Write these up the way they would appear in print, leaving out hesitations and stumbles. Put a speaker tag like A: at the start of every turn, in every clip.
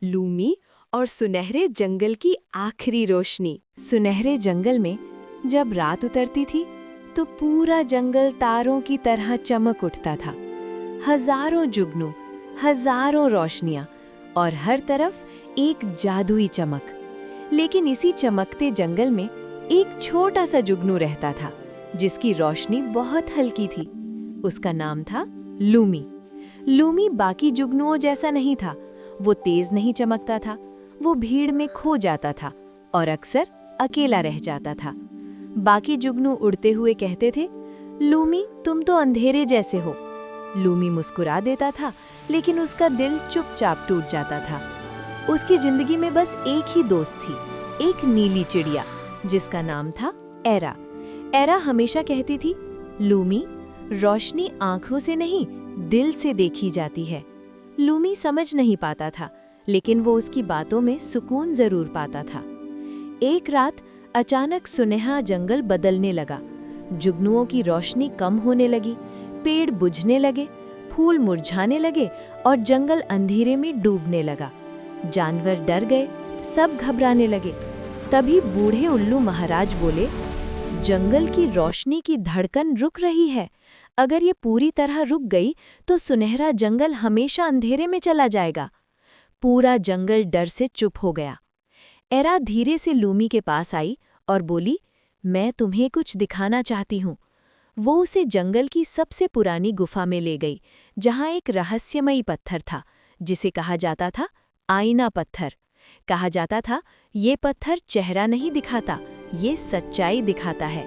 A: Lumi और सुनहरे जंगल की आखिरी रोशनी। सुनहरे जंगल में जब रात उतरती थी तो पूरा जंगल तारों की तरह चमक उठता था। हजारों जुगनू, हजारों रोशनियां और हर तरफ एक जादुई चमक। लेकिन इसी चमकते जंगल में एक छोटा सा जुगनू रहता था जिसकी रोशनी बहुत हल्की थी। उसका नाम था लूमी। लूमी बाकी जुगनुओं जैसा नहीं था। वो तेज नहीं चमकता था, वो भीड़ में खो जाता था और अक्सर अकेला रह जाता था। बाकी जुगनू उड़ते हुए कहते थे, लूमी तुम तो अंधेरे जैसे हो। लूमी मुस्कुरा देता था, लेकिन उसका दिल चुपचाप टूट जाता था। उसकी जिंदगी में बस एक ही दोस्त थी, एक नीली चिड़िया जिसका नाम था एरा। एरा हमेशा कहती थी, लूमी रोशनी आंखों से नहीं दिल से देखी जाती है। लूमी समझ नहीं पाता था, लेकिन वो उसकी बातों में सुकून जरूर पाता था। एक रात अचानक सुनहरा जंगल बदलने लगा। जुगनुओं की रोशनी कम होने लगी, पेड़ बुझने लगे, फूल मुरझाने लगे और जंगल अंधेरे में डूबने लगा। जानवर डर गए, सब घबराने लगे। तभी बूढ़े उल्लू महाराज बोले, जंगल की रोशनी की धड़कन रुक रही है। अगर ये पूरी तरह रुक गई तो सुनहरा जंगल हमेशा अंधेरे में चला जाएगा। पूरा जंगल डर से चुप हो गया। एरा धीरे से लूमी के पास आई और बोली, मैं तुम्हें कुछ दिखाना चाहती हूँ। वो उसे जंगल की सबसे पुरानी गुफा में ले गई, जहाँ एक रहस्यमयी पत्थर था जिसे कहा जाता था आईना पत्थर। कहा जाता था ये पत्थर चेहरा नहीं दिखाता, ये सच्चाई दिखाता है।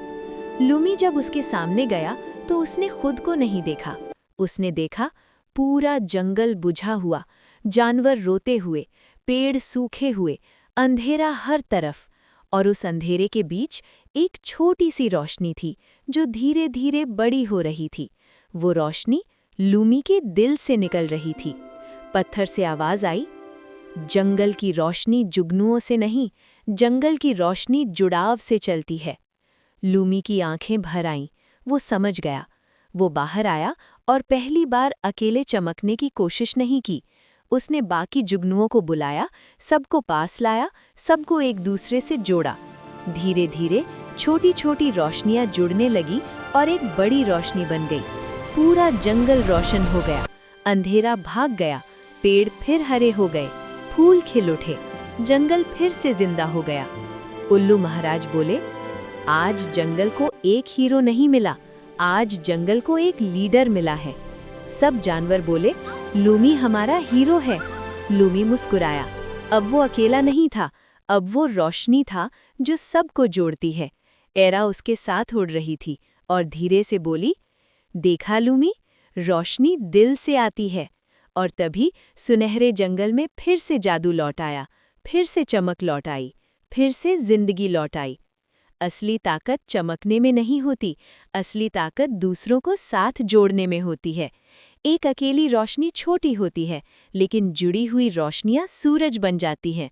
A: लूमी जब उसके सामने गया तो उसने खुद को नहीं देखा। उसने देखा पूरा जंगल बुझा हुआ, जानवर रोते हुए, पेड़ सूखे हुए, अंधेरा हर तरफ। और उस अंधेरे के बीच एक छोटी सी रोशनी थी जो धीरे धीरे बड़ी हो रही थी। वो रोशनी लूमी के दिल से निकल रही थी। पत्थर से आवाज आई, जंगल की रोशनी जुगनुओं से नहीं, जंगल की रोशनी जुड़ाव से चलती है। लूमी की आंखें भर आईं। वो समझ गया। वो बाहर आया और पहली बार अकेले चमकने की कोशिश नहीं की। उसने बाकी जुगनुओं को बुलाया, सबको पास लाया, सबको एक दूसरे से जोड़ा। धीरे धीरे छोटी छोटी रोशनियां जुड़ने लगी और एक बड़ी रोशनी बन गई। पूरा जंगल रोशन हो गया, अंधेरा भाग गया, पेड़ फिर हरे हो गए, फूल खिल उठे, जंगल फिर से जिंदा हो गया। उल्लू महाराज बोले, आज जंगल को एक हीरो नहीं मिला, आज जंगल को एक लीडर मिला है। सब जानवर बोले, लूमी हमारा हीरो है। लूमी मुस्कुराया। अब वो अकेला नहीं था, अब वो रोशनी था जो सबको जोड़ती है। एरा उसके साथ उड़ रही थी और धीरे से बोली, देखा लूमी, रोशनी दिल से आती है। और तभी सुनहरे जंगल में फिर से जादू लौट आया, फिर से चमक लौट आई, फिर से जिंदगी लौट आई। असली ताकत चमकने में नहीं होती, असली ताकत दूसरों को साथ जोड़ने में होती है। एक अकेली रोशनी छोटी होती है, लेकिन जुड़ी हुई रोशनियां सूरज बन जाती हैं।